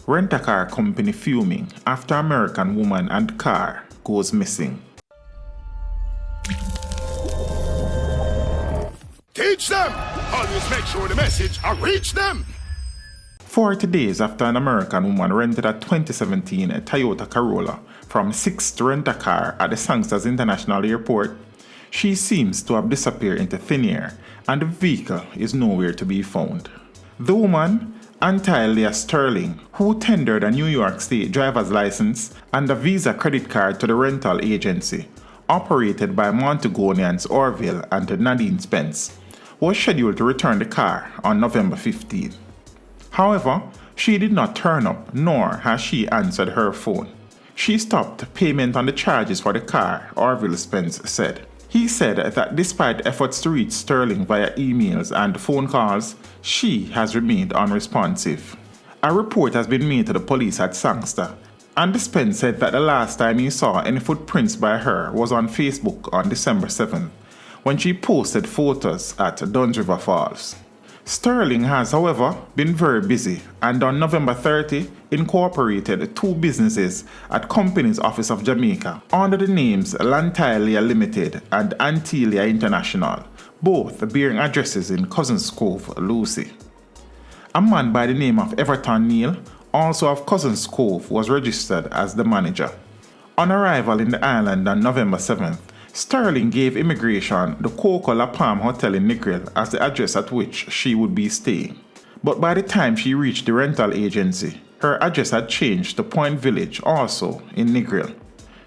Rent-A-Car company fuming after American woman and car goes missing. Teach them! Always make sure the message reach them! 40 days after an American woman rented a 2017 Toyota Corolla from Sixt-Rent-A-Car at the Sangsters International Airport, she seems to have disappeared into thin air and the vehicle is nowhere to be found. The woman, Antiellia Sterling, who tendered a New York State driver's license and a Visa credit card to the rental agency, operated by Montagonians Orville and Nadine Spence, was scheduled to return the car on November 15. However, she did not turn up, nor has she answered her phone. She stopped payment on the charges for the car, Orville Spence said. He said that despite efforts to reach Sterling via emails and phone calls, she has remained unresponsive. A report has been made to the police at Sangster, and Spence said that the last time he saw any footprints by her was on Facebook on December 7th, when she posted photos at Duns River Falls. Sterling has, however, been very busy and on November 30 incorporated two businesses at Companies Office of Jamaica under the names Antiellia Limited and Antiellia International, both bearing addresses in Cousins Cove, Lucy. A man by the name of Everton Neal, also of Cousins Cove, was registered as the manager. On arrival in the island on November 7th, Sterling gave immigration the Coco La Palm Hotel in Negril as the address at which she would be staying. But by the time she reached the rental agency, her address had changed to Point Village, also in Negril.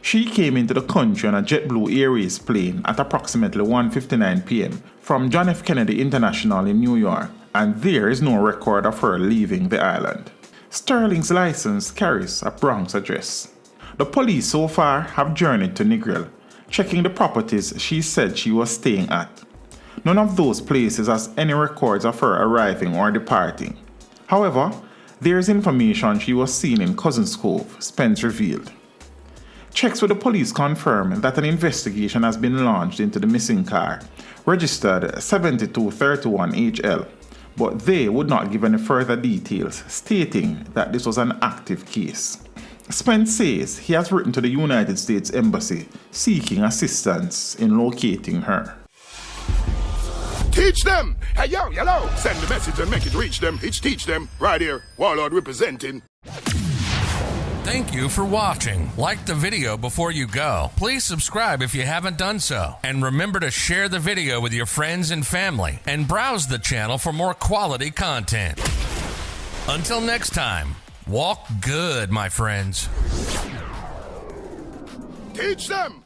She came into the country on a JetBlue Airways plane at approximately 1:59 p.m. from John F. Kennedy International in New York, and there is no record of her leaving the island. Sterling's license carries a Bronx address. The police so far have journeyed to Negril, checking the properties she said she was staying at. None of those places has any records of her arriving or departing. However, there is information she was seen in Cousins Cove, Spence revealed. Checks with the police confirm that an investigation has been launched into the missing car, registered 7231HL, but they would not give any further details, stating that this was an active case. Spence says he has written to the United States Embassy seeking assistance in locating her. Teach them! Hey, yo, hello! Send the message and make it reach them. It's teach them. Right here, Warlord representing. Thank you for watching. Like the video before you go. Please subscribe if you haven't done so. And remember to share the video with your friends and family. And browse the channel for more quality content. Until next time, walk good, my friends. Teach them!